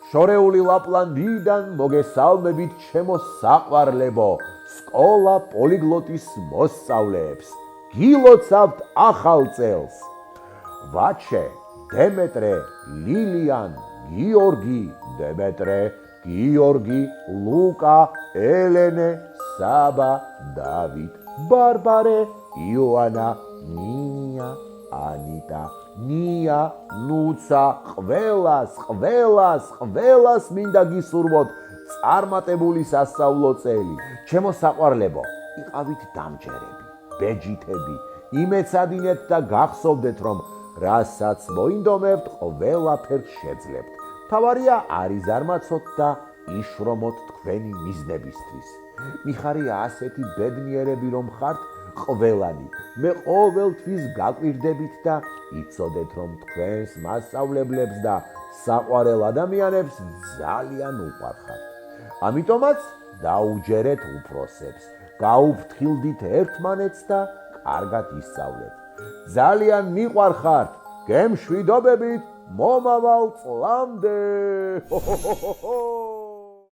შორეული ლაპლანდიიდან მოგესალმებით ჩემო საყვარლებო, სკოლა პოლიგლოტის მოსწავლეებს. გილოცავთ ახალ წელს. ვაჩე, დემეტრე, ლილიან, გიორგი, დემეტრე, გიორგი, ლუკა, ელენე, საბა, დავით, ბარბარე, იოანა, ნინია, ანიტა, ნია, ნუცა, ყველას მინდა გისურვოთ წარმატებული სასწავლო წელი. ჩემო საყვარლებო, იყავით დამჯერები, ბეჯითები, იმეცადინეთ და გახსოვდეთ, რომ რასაც მოინდომებთ, ყველაფერს შეძლებთ. თავარია არ იზარმაცოთ და იშრომოთ თქვენი მიზნებისთვის. მიხარია ასეთი ბედნიერები რომ ხართ ყველანი. მე ყოველთვის გაკვირდებით და იცოდეთ, რომ თქვენს მასწავლებლებს და საყვარელ ადამიანებს ძალიან უყვარხართ. ამიტომაც დაუჯერეთ უფროსებს, გაუფრთხილდით ერთმანეთს და კარგად ისწავლეთ. ძალიან მიყვარხართ, გემშვიდობებით მომავალ წლამდე.